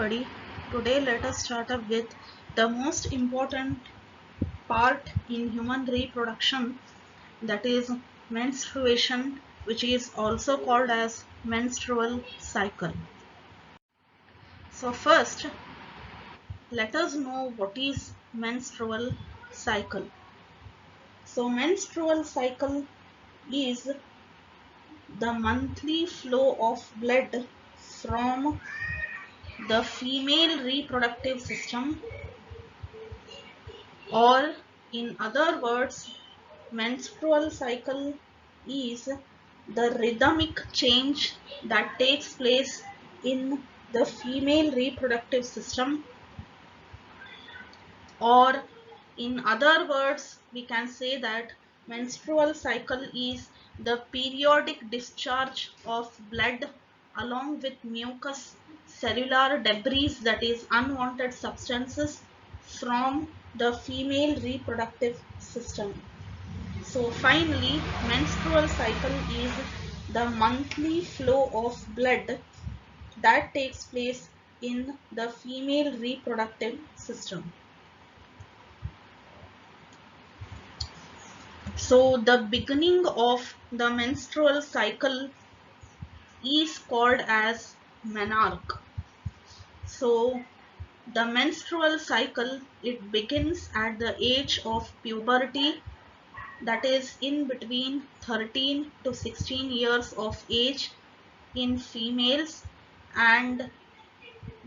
everybody. Today let us start up with the most important part in human reproduction, that is menstruation, which is also called as menstrual cycle. So first let us know what is menstrual cycle. So menstrual cycle is the monthly flow of blood from the female reproductive system, or in other words, menstrual cycle is the rhythmic change that takes place in the female reproductive system, or in other words, we can say that menstrual cycle is the periodic discharge of blood along with mucus, cellular debris, that is unwanted substances, from the female reproductive system. So finally, menstrual cycle is the monthly flow of blood that takes place in the female reproductive system. So the beginning of the menstrual cycle is called as menarche. So the menstrual cycle, it begins at the age of puberty, that is in between 13 to 16 years of age in females, and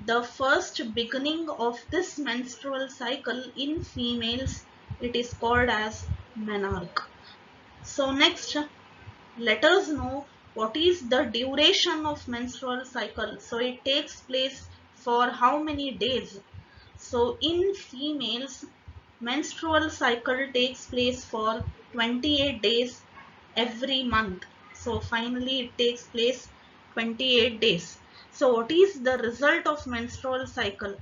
the first beginning of this menstrual cycle in females, it is called as menarche. So next, let us know what is the duration of menstrual cycle. So it takes place for how many days? So in females, menstrual cycle takes place for 28 days every month. So finally it takes place 28 days. So what is the result of menstrual cycle?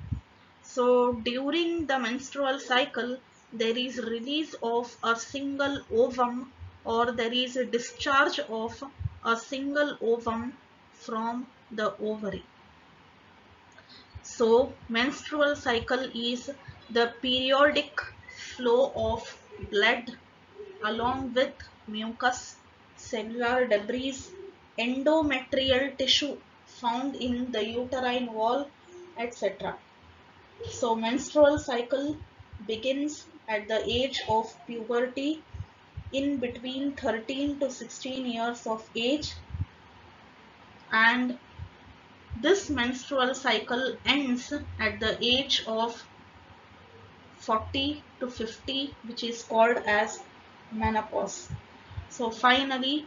So during the menstrual cycle, there is release of a single ovum, or there is a discharge of a single ovum from the ovary. So menstrual cycle is the periodic flow of blood along with mucus, cellular debris, endometrial tissue found in the uterine wall, etc. So menstrual cycle begins at the age of puberty in between 13 to 16 years of age, and this menstrual cycle ends at the age of 40 to 50, which is called as menopause. So finally,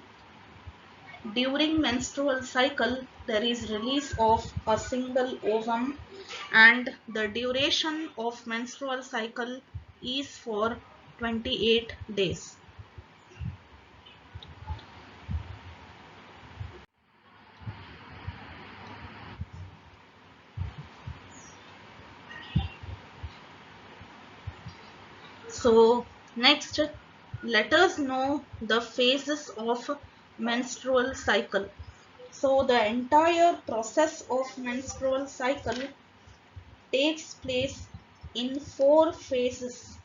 during menstrual cycle, there is release of a single ovum, and the duration of menstrual cycle is for 28 days. So next, let us know the phases of menstrual cycle. So the entire process of menstrual cycle takes place in 4 phases.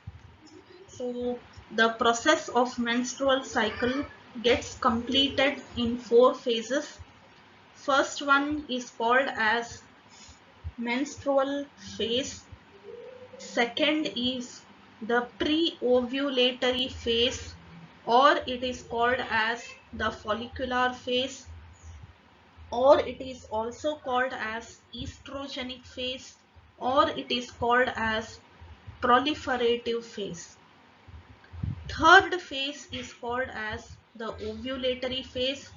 So the process of menstrual cycle gets completed in 4 phases. First one is called as menstrual phase. Second is the pre-ovulatory phase, or it is called as the follicular phase, or it is also called as estrogenic phase, or it is called as proliferative phase. Third phase is called as the ovulatory phase,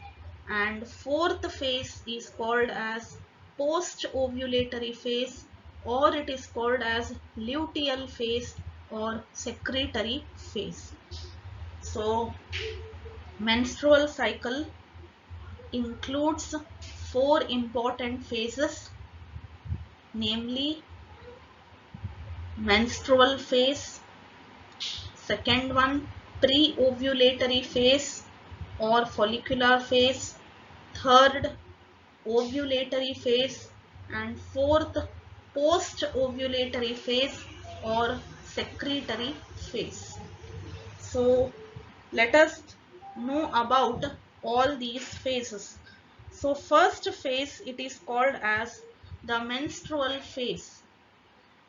and fourth phase is called as post-ovulatory phase, or it is called as luteal phase or secretory phase. So menstrual cycle includes 4 important phases, namely menstrual phase, second one pre-ovulatory phase or follicular phase, third ovulatory phase, and fourth post-ovulatory phase or secretory phase. So let us know about all these phases. So first phase, it is called as the menstrual phase.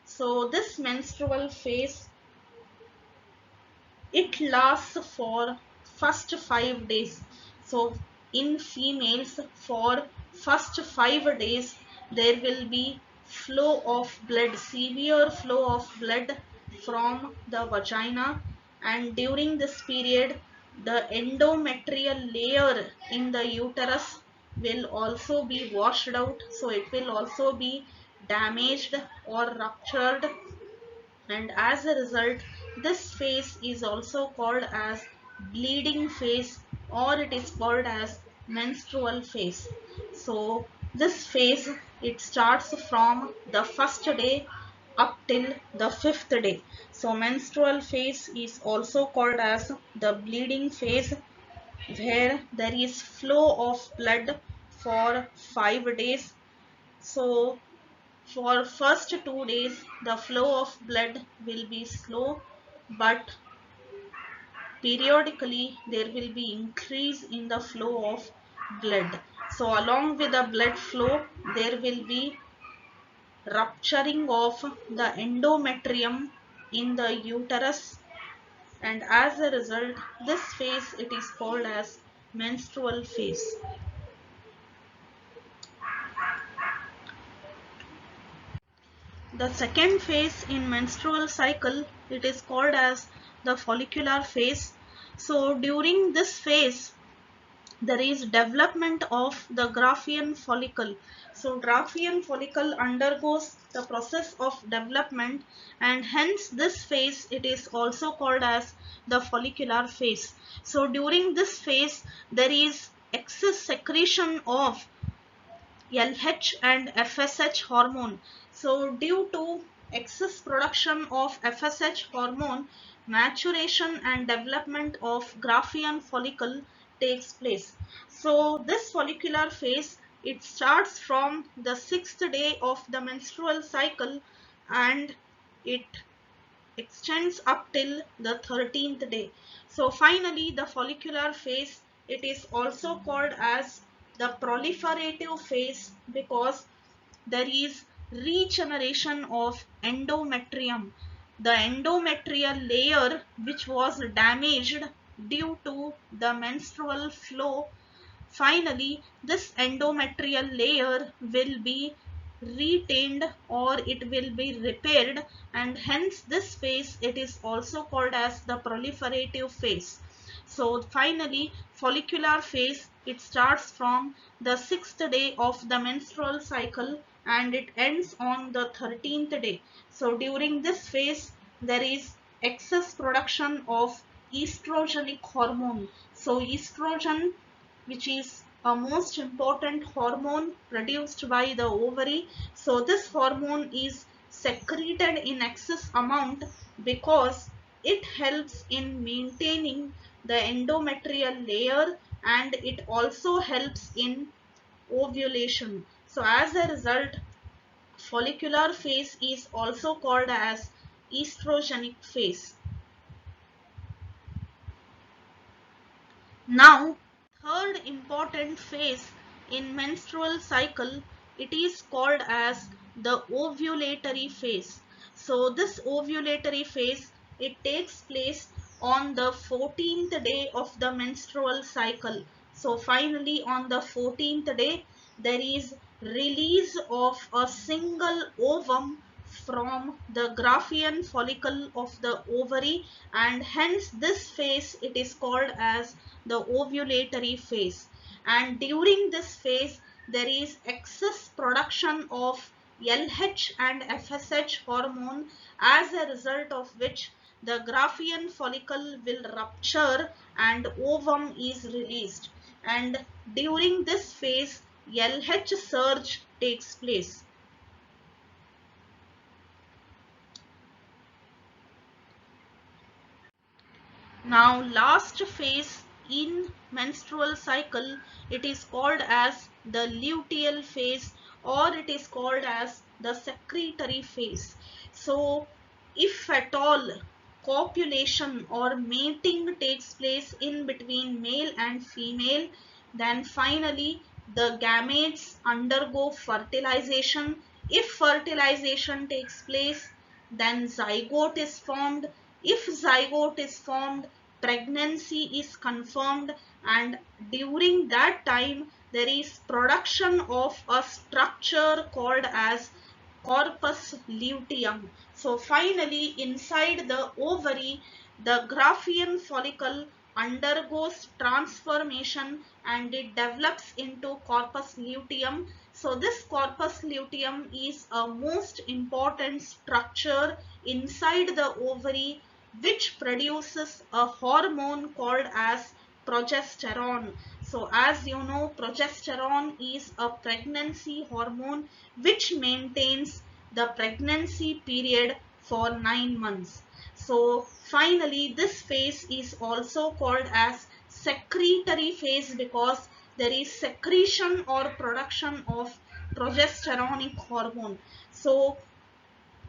So this menstrual phase, it lasts for first 5 days. So in females, for first 5 days there will be flow of blood, severe flow of blood from the vagina, and during this period the endometrial layer in the uterus will also be washed out, so it will also be damaged or ruptured, and as a result this phase is also called as bleeding phase, or it is called as menstrual phase. So this phase, it starts from the first day up till the fifth day. So menstrual phase is also called as the bleeding phase, where there is flow of blood for 5 days. So for first 2 days, the flow of blood will be slow, but periodically there will be increase in the flow of blood. So along with the blood flow, there will be rupturing of the endometrium in the uterus, and as a result, this phase, it is called as menstrual phase. The second phase in menstrual cycle, it is called as the follicular phase. So during this phase there is development of the Graafian follicle. So Graafian follicle undergoes the process of development, and hence this phase, it is also called as the follicular phase. So during this phase there is excess secretion of LH and FSH hormone. So due to excess production of FSH hormone, maturation and development of Graafian follicle takes place. So this follicular phase, it starts from the 6th day of the menstrual cycle, and it extends up till the 13th day. So finally the follicular phase, it is also called as the proliferative phase, because there is regeneration of endometrium. The endometrial layer which was damaged due to the menstrual flow, finally this endometrial layer will be retained, or it will be repaired, and hence this phase, it is also called as the proliferative phase. So finally follicular phase, it starts from the 6th day of the menstrual cycle and it ends on the 13th day. So during this phase there is excess production of estrogenic hormone. So estrogen, which is a most important hormone produced by the ovary. So this hormone is secreted in excess amount because it helps in maintaining the endometrial layer, and it also helps in ovulation. So as a result, follicular phase is also called as estrogenic phase. Now, third important phase in menstrual cycle, it is called as the ovulatory phase. So this ovulatory phase, it takes place on the 14th day of the menstrual cycle. So finally on the 14th day there is release of a single ovum from the Graafian follicle of the ovary, and hence this phase, it is called as the ovulatory phase. And during this phase there is excess production of LH and FSH hormone, as a result of which the Graafian follicle will rupture and ovum is released, and during this phase LH surge takes place. Now last phase in menstrual cycle, it is called as the luteal phase, or it is called as the secretory phase. So if at all copulation or mating takes place in between male and female, then finally the gametes undergo fertilization. If fertilization takes place, then zygote is formed. If zygote is formed, pregnancy is confirmed, and during that time there is production of a structure called as corpus luteum. So finally inside the ovary, the Graafian follicle undergoes transformation and it develops into corpus luteum. So this corpus luteum is a most important structure inside the ovary, which produces a hormone called as progesterone. So as you know, progesterone is a pregnancy hormone which maintains the pregnancy period for 9 months. So finally this phase is also called as secretory phase because there is secretion or production of progesteronic hormone. So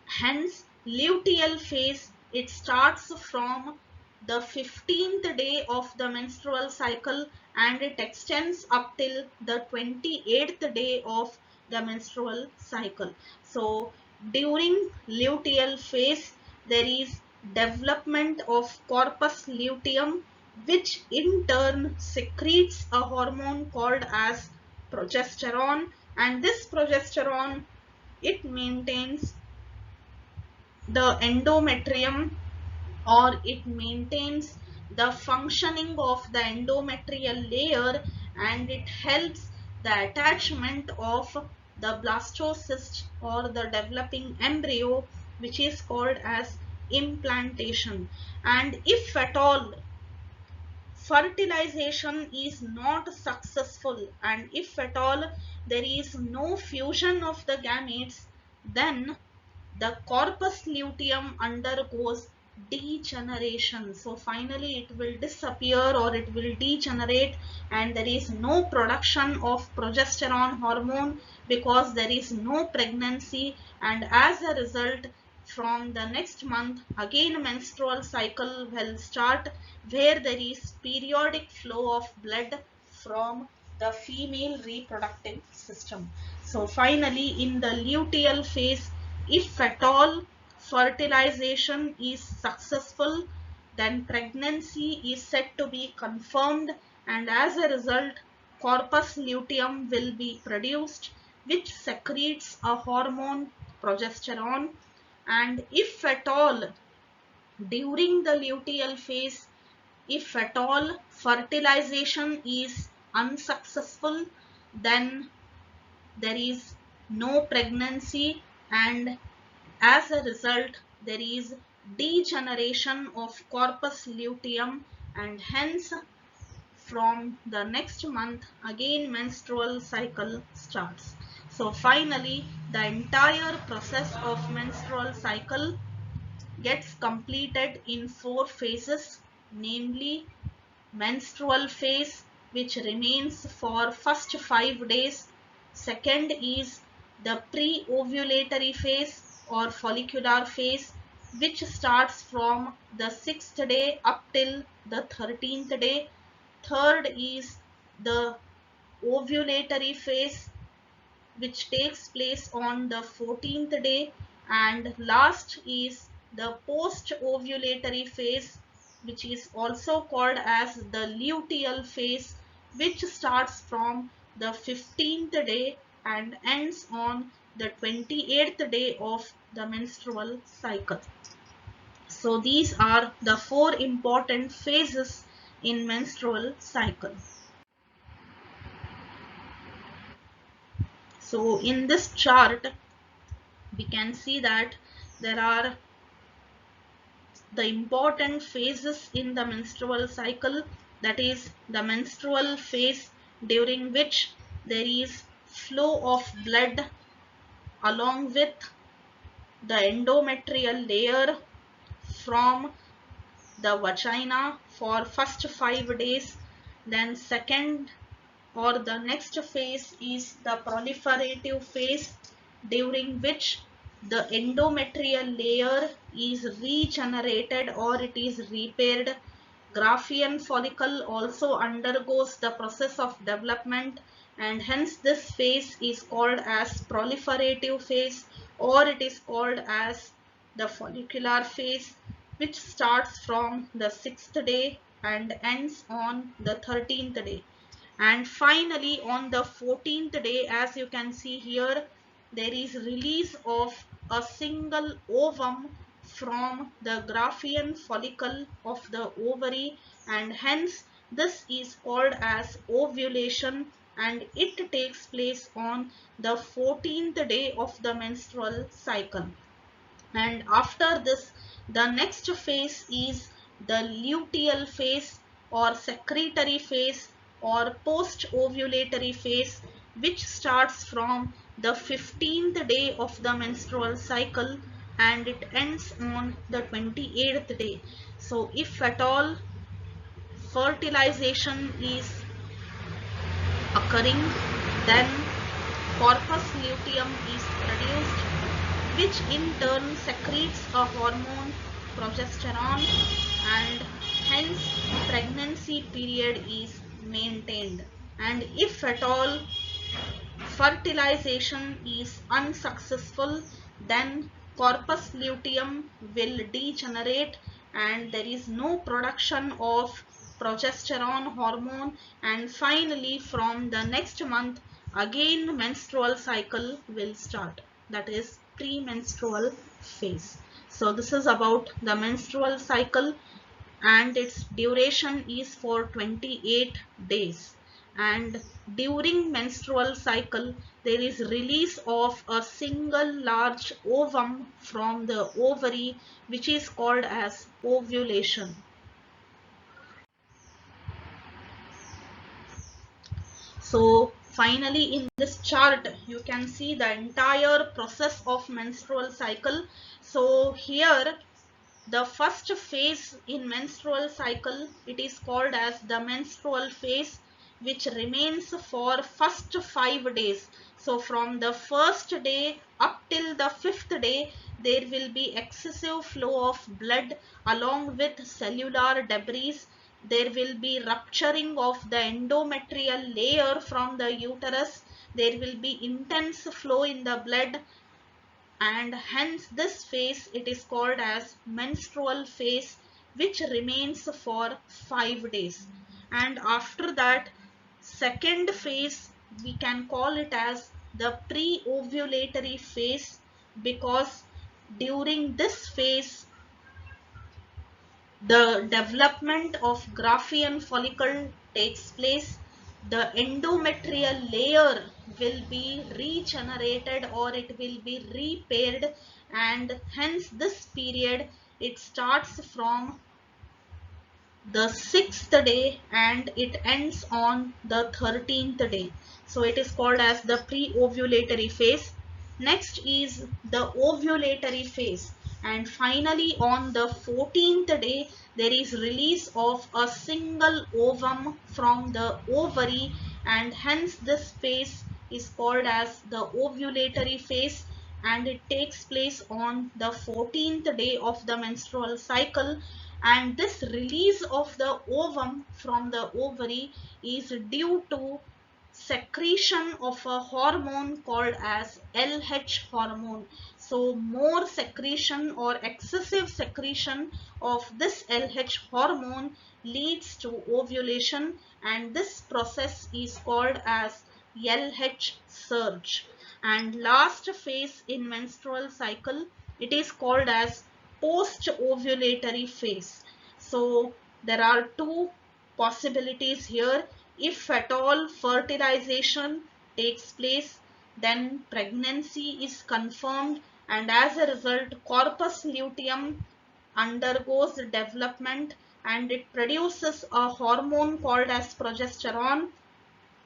hence luteal phase, it starts from the 15th day of the menstrual cycle and it extends up till the 28th day of the menstrual cycle. So during luteal phase there is development of corpus luteum, which in turn secretes a hormone called as progesterone, and this progesterone, it maintains the endometrium, or it maintains the functioning of the endometrial layer, and it helps the attachment of the blastocyst or the developing embryo, which is called as implantation. And if at all fertilization is not successful and if at all there is no fusion of the gametes, then the corpus luteum undergoes degeneration. So finally it will disappear or it will degenerate, and there is no production of progesterone hormone because there is no pregnancy, and as a result from the next month again menstrual cycle will start, where there is periodic flow of blood from the female reproductive system. So finally in the luteal phase, if at all fertilization is successful, then pregnancy is said to be confirmed, and as a result corpus luteum will be produced, which secretes a hormone progesterone. And if at all during the luteal phase, if at all fertilization is unsuccessful, then there is no pregnancy, and as a result there is degeneration of corpus luteum, and hence from the next month again menstrual cycle starts. So finally the entire process of menstrual cycle gets completed in 4 phases, namely menstrual phase, which remains for first 5 days. Second is the pre-ovulatory phase or follicular phase, which starts from the 6th day up till the 13th day. Third is the ovulatory phase, which takes place on the 14th day, and last is the post-ovulatory phase, which is also called as the luteal phase, which starts from the 15th day and ends on the 28th day of the menstrual cycle. So these are the 4 important phases in menstrual cycle. So in this chart we can see that there are the important phases in the menstrual cycle, that is the menstrual phase, during which there is flow of blood along with the endometrial layer from the vagina for first 5 days. Then second or the next phase is the proliferative phase, during which the endometrial layer is regenerated or it is repaired. Graafian follicle also undergoes the process of development, and hence this phase is called as proliferative phase, or it is called as the follicular phase, which starts from the 6th day and ends on the 13th day. And finally on the 14th day, as you can see here, there is release of a single ovum from the Graafian follicle of the ovary, and hence this is called as ovulation, and it takes place on the 14th day of the menstrual cycle. And after this, the next phase is the luteal phase or secretory phase or post-ovulatory phase, which starts from the 15th day of the menstrual cycle and it ends on the 28th day. So if at all fertilization is occurring, then corpus luteum is produced, which in turn secretes a hormone, progesterone, and hence pregnancy period is maintained. And if at all fertilization is unsuccessful, then corpus luteum will degenerate and there is no production of progesterone hormone, and finally from the next month again menstrual cycle will start, that is premenstrual phase. So this is about the menstrual cycle, and its duration is for 28 days. And during menstrual cycle there is release of a single large ovum from the ovary, which is called as ovulation. So finally in this chart you can see the entire process of menstrual cycle. So here the first phase in menstrual cycle, it is called as the menstrual phase, which remains for first 5 days. So from the first day up till the 5th day, there will be excessive flow of blood along with cellular debris. There will be rupturing of the endometrial layer from the uterus. There will be intense flow in the blood, and hence this phase it is called as menstrual phase, which remains for 5 days. And after that, second phase, we can call it as the pre-ovulatory phase, because during this phase the development of Graafian follicle takes place. The endometrial layer will be regenerated or it will be repaired, and hence this period it starts from the 6th day and it ends on the 13th day. So it is called as the pre-ovulatory phase. Next is the ovulatory phase, and finally on the 14th day there is release of a single ovum from the ovary, and hence this phase is called as the ovulatory phase, and it takes place on the 14th day of the menstrual cycle. And this release of the ovum from the ovary is due to secretion of a hormone called as LH hormone. So more secretion or excessive secretion of this LH hormone leads to ovulation, and this process is called as LH surge. And last phase in menstrual cycle, it is called as post-ovulatory phase. So there are two possibilities here. If at all fertilization takes place, then pregnancy is confirmed, and as a result corpus luteum undergoes development and it produces a hormone called as progesterone.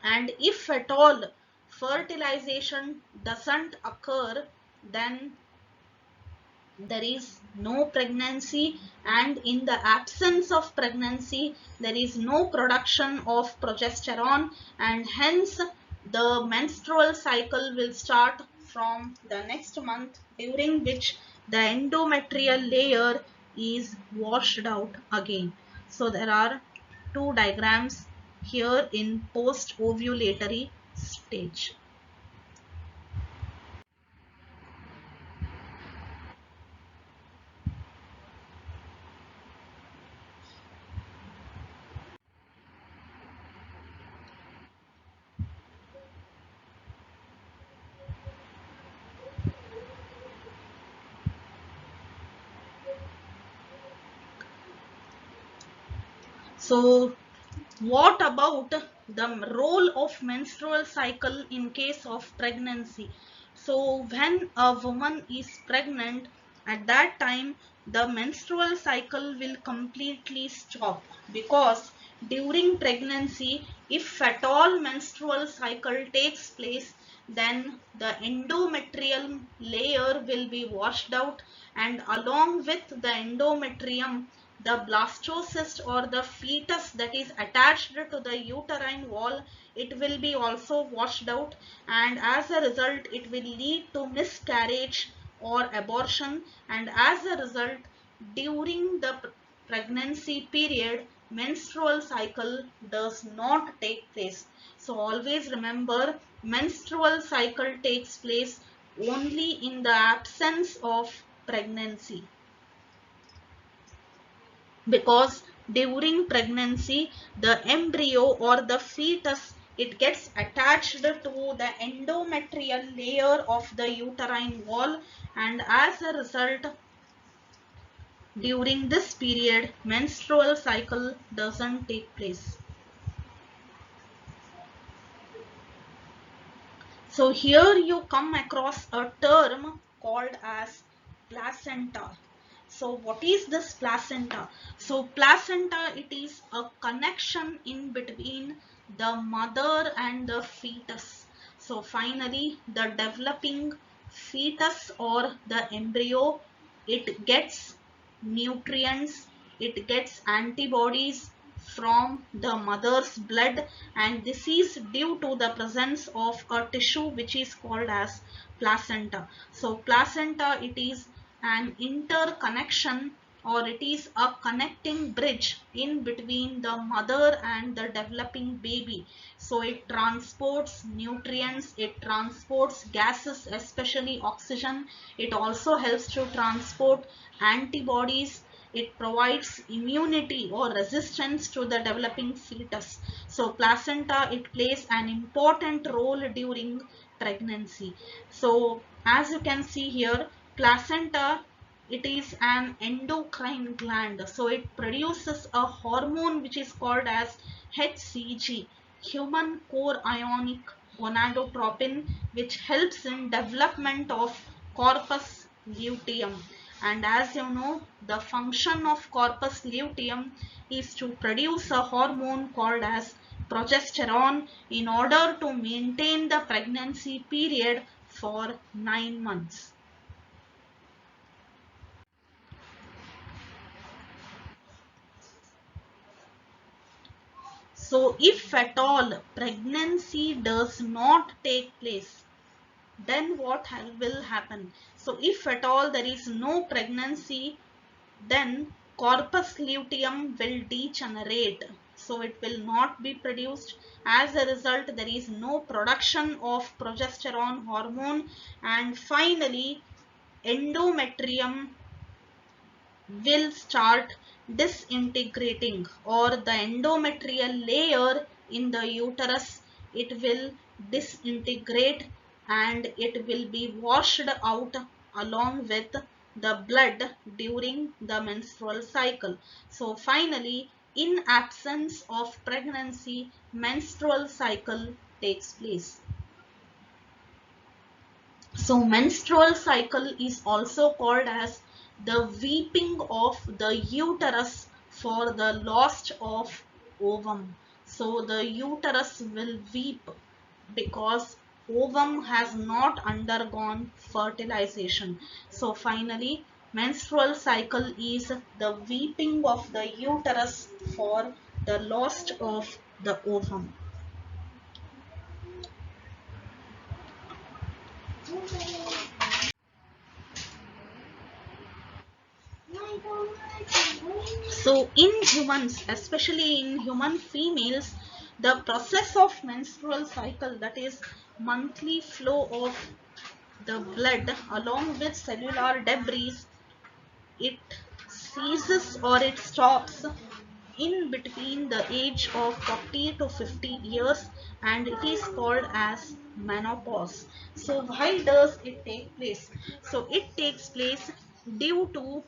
And if at all fertilization doesn't occur, then there is no pregnancy, and in the absence of pregnancy there is no production of progesterone, and hence the menstrual cycle will start from the next month, during which the endometrial layer is washed out again. So there are two diagrams here in post-ovulatory stage. So what about the role of menstrual cycle in case of pregnancy? So when a woman is pregnant, at that time the menstrual cycle will completely stop, because during pregnancy, if at all menstrual cycle takes place, then the endometrial layer will be washed out, and along with the endometrium, the blastocyst or the fetus that is attached to the uterine wall, it will be also washed out, and as a result it will lead to miscarriage or abortion, and as a result during the pregnancy period menstrual cycle does not take place. So always remember, menstrual cycle takes place only in the absence of pregnancy, because during pregnancy the embryo or the fetus, it gets attached to the endometrial layer of the uterine wall, and as a result during this period menstrual cycle doesn't take place. So here you come across a term called as placenta. So what is this placenta? So placenta, it is a connection in between the mother and the fetus. So finally the developing fetus or the embryo, it gets nutrients, it gets antibodies from the mother's blood, and this is due to the presence of a tissue which is called as placenta. So placenta, it is an interconnection, or it is a connecting bridge in between the mother and the developing baby. So it transports nutrients, it transports gases, especially oxygen. It also helps to transport antibodies. It provides immunity or resistance to the developing fetus. So placenta, it plays an important role during pregnancy. So as you can see here, placenta, it is an endocrine gland. So it produces a hormone which is called as HCG, human core ionic gonadotropin, which helps in development of corpus luteum. And as you know, the function of corpus luteum is to produce a hormone called as progesterone in order to maintain the pregnancy period for 9 months. So if at all pregnancy does not take place, then what will happen? So if at all there is no pregnancy, then corpus luteum will degenerate. So it will not be produced. As a result, there is no production of progesterone hormone, and finally endometrium will start disintegrating, or the endometrial layer in the uterus, it will disintegrate, and it will be washed out along with the blood during the menstrual cycle. So finally, in absence of pregnancy, menstrual cycle takes place. So menstrual cycle is also called as the weeping of the uterus for the loss of ovum. So the uterus will weep because ovum has not undergone fertilization. So finally menstrual cycle is the weeping of the uterus for the loss of the ovum. So in humans, especially in human females, the process of menstrual cycle, that is monthly flow of the blood along with cellular debris, it ceases or it stops in between the age of 40 to 50 years, and it is called as menopause. So why does it take place? So it takes place due to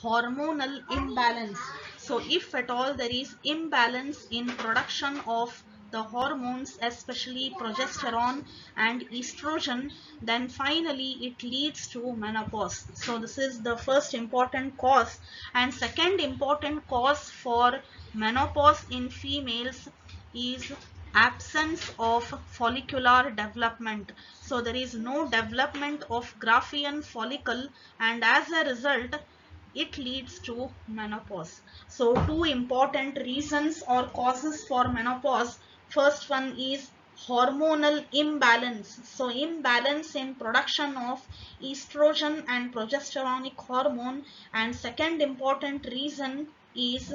hormonal imbalance. So if at all there is imbalance in production of the hormones, especially progesterone and estrogen, then finally it leads to menopause. So this is the first important cause. And second important cause for menopause in females is absence of follicular development. So there is no development of Graafian follicle, and as a result it leads to menopause. So two important reasons or causes for menopause. First one is hormonal imbalance. So imbalance in production of estrogen and progesteronic hormone. And second important reason is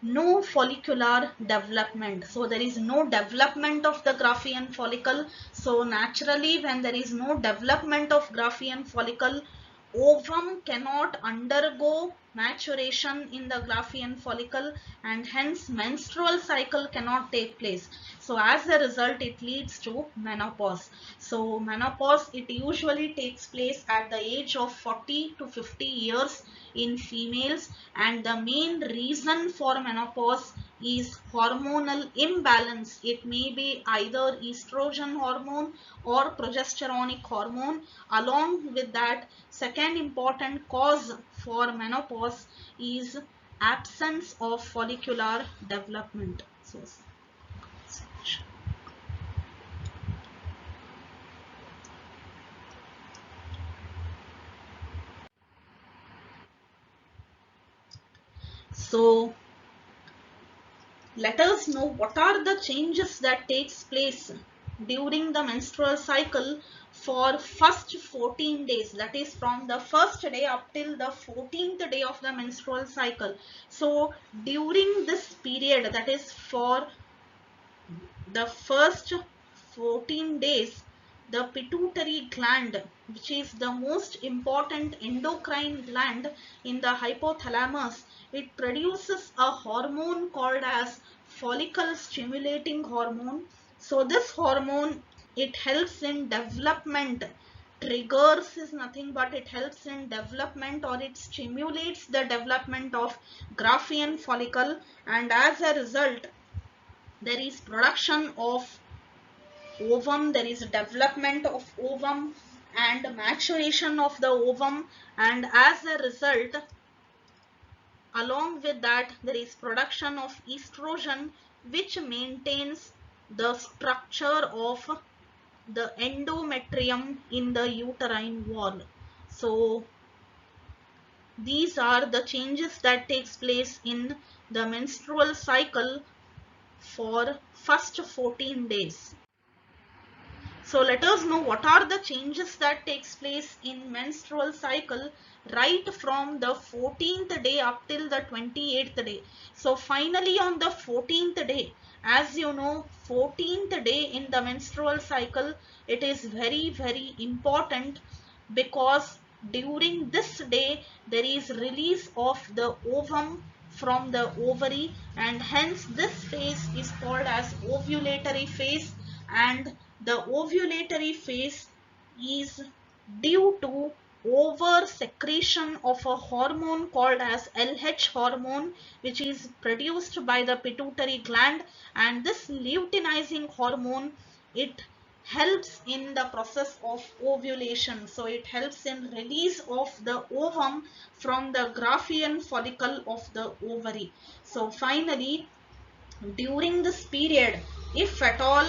no follicular development. So there is no development of the Graafian follicle. So naturally, when there is no development of Graafian follicle, ovum cannot undergo maturation in the Graafian follicle, and hence menstrual cycle cannot take place. So as a result, it leads to menopause. So menopause, it usually takes place at the age of 40 to 50 years in females, and the main reason for menopause is hormonal imbalance. It may be either estrogen hormone or progesteronic hormone. Along with that, second important cause for menopause is absence of follicular development. So let us know what are the changes that takes place during the menstrual cycle for first 14 days, that is from the first day up till the 14th day of the menstrual cycle. So during this period, that is for the first 14 days, the pituitary gland, which is the most important endocrine gland in the hypothalamus, it produces a hormone called as follicle stimulating hormone. So this hormone, it helps in development. Triggers is nothing but it helps in development, or it stimulates the development of Graafian follicle, and as a result there is production of ovum, there is development of ovum and maturation of the ovum, and as a result, along with that, there is production of estrogen, which maintains the structure of the endometrium in the uterine wall. So these are the changes that takes place in the menstrual cycle for first 14 days. So let us know what are the changes that takes place in menstrual cycle right from the 14th day up till the 28th day. So finally on the 14th day, as you know, 14th day in the menstrual cycle, it is very important, because during this day there is release of the ovum from the ovary, and hence this phase is called as ovulatory phase. And the ovulatory phase is due to over secretion of a hormone called as LH hormone, which is produced by the pituitary gland. And this luteinizing hormone, it helps in the process of ovulation. So it helps in release of the ovum from the Graafian follicle of the ovary. So finally, during this period, if at all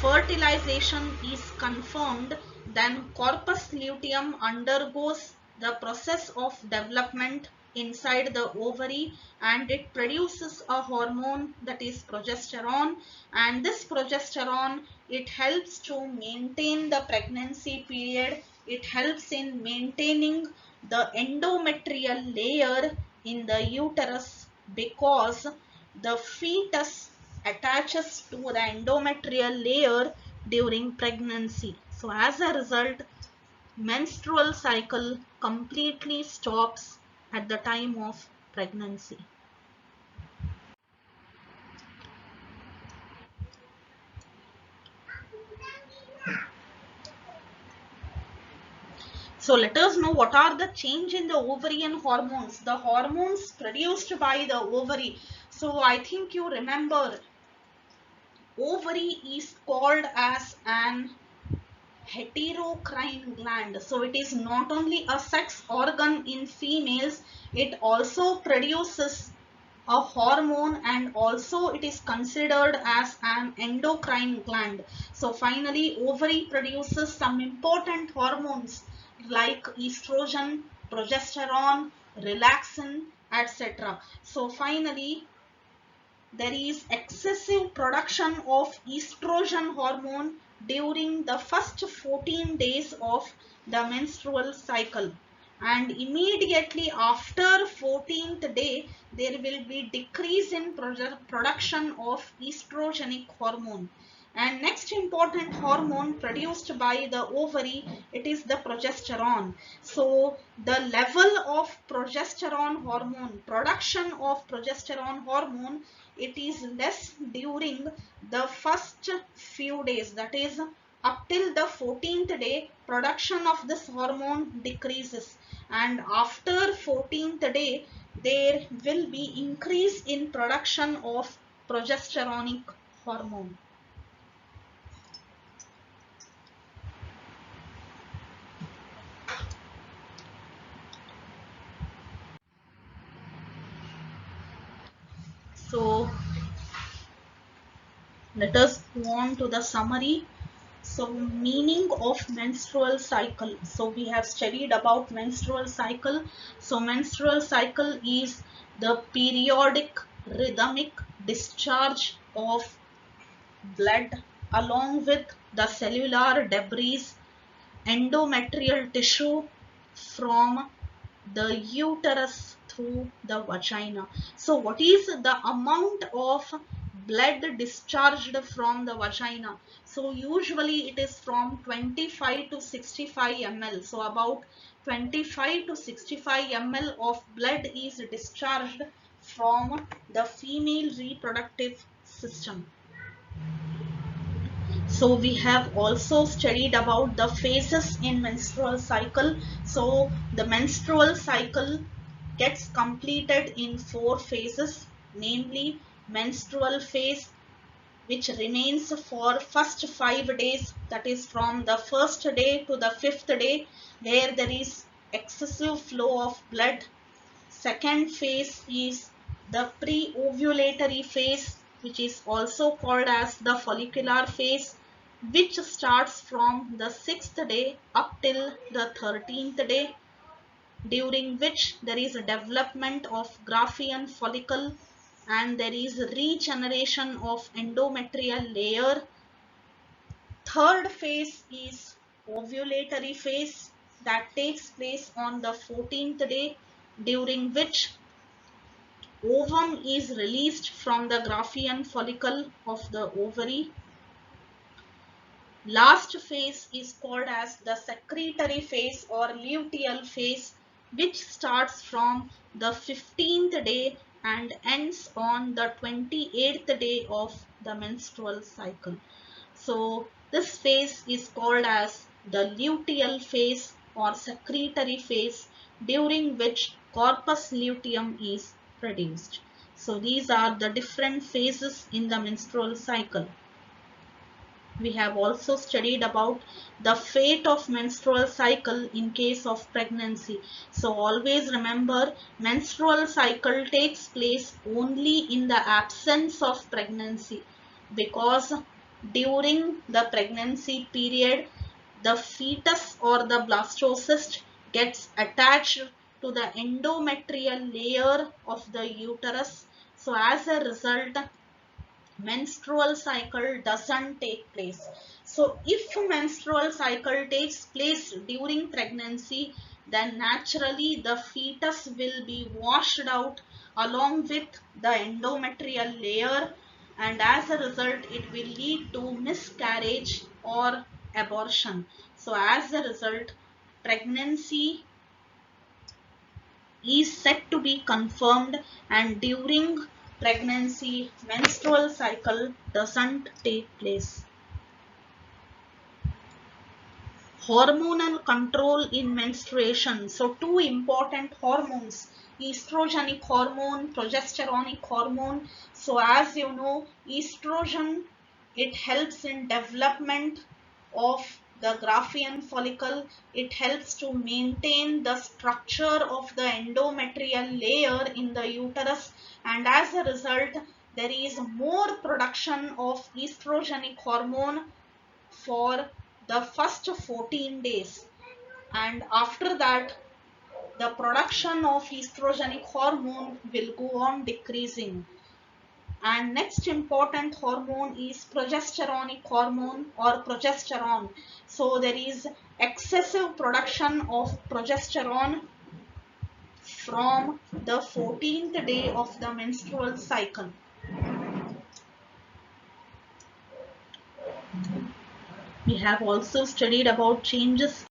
fertilization is confirmed, then corpus luteum undergoes the process of development, inside the ovary, and it produces a hormone that is progesterone, and this progesterone, it helps to maintain the pregnancy period. It helps in maintaining the endometrial layer in the uterus, because the fetus attaches to the endometrial layer during pregnancy. So as a result, menstrual cycle completely stops at the time of pregnancy. So let us know what are the change in the ovarian hormones, the hormones produced by the ovary. So I think you remember, ovary is called as an heterocrine gland. So it is not only a sex organ in females, it also produces a hormone, and also it is considered as an endocrine gland. So finally, ovary produces some important hormones like estrogen, progesterone, relaxin, etc. So finally, there is excessive production of estrogen hormone during the first 14 days of the menstrual cycle, and immediately after 14th day there will be decrease in production of estrogenic hormone. And next important hormone produced by the ovary, it is the progesterone. So the level of progesterone hormone, production of progesterone hormone, it is less during the first few days, that is up till the 14th day production of this hormone decreases, and after 14th day there will be increase in production of progesteronic hormone. So let us go on to the summary. So meaning of menstrual cycle. So we have studied about menstrual cycle. So menstrual cycle is the periodic rhythmic discharge of blood along with the cellular debris, endometrial tissue from the uterus through the vagina. So what is the amount of blood discharged from the vagina? So usually it is from 25 to 65 ml. So about 25 to 65 ml of blood is discharged from the female reproductive system. So we have also studied about the phases in menstrual cycle. So the menstrual cycle gets completed in 4 phases, namely menstrual phase, which remains for first 5 days, that is from the first day to the 5th day, where there is excessive flow of blood. Second phase is the pre-ovulatory phase, which is also called as the follicular phase, which starts from the 6th day up till the 13th day, during which there is a development of Graafian follicle and there is regeneration of endometrial layer. Third phase is ovulatory phase, that takes place on the 14th day, during which ovum is released from the Graafian follicle of the ovary. Last phase is called as the secretory phase or luteal phase, which starts from the 15th day and ends on the 28th day of the menstrual cycle. So this phase is called as the luteal phase or secretory phase, during which corpus luteum is produced. So these are the different phases in the menstrual cycle. We have also studied about the fate of menstrual cycle in case of pregnancy. So always remember, menstrual cycle takes place only in the absence of pregnancy, because during the pregnancy period the fetus or the blastocyst gets attached to the endometrial layer of the uterus. So as a result, menstrual cycle doesn't take place. So if menstrual cycle takes place during pregnancy, then naturally the fetus will be washed out along with the endometrial layer, and as a result it will lead to miscarriage or abortion. So as a result, pregnancy is said to be confirmed, and during pregnancy menstrual cycle doesn't take place. Hormonal control in menstruation. So two important hormones, estrogenic hormone, progesteronic hormone. So as you know, estrogen, it helps in development of the Graafian follicle. It helps to maintain the structure of the endometrial layer in the uterus, and as a result there is more production of estrogenic hormone for the first 14 days, and after that the production of estrogenic hormone will go on decreasing. And next important hormone is progesteronic hormone or progesterone. So there is excessive production of progesterone from the 14th day of the menstrual cycle. We have also studied about changes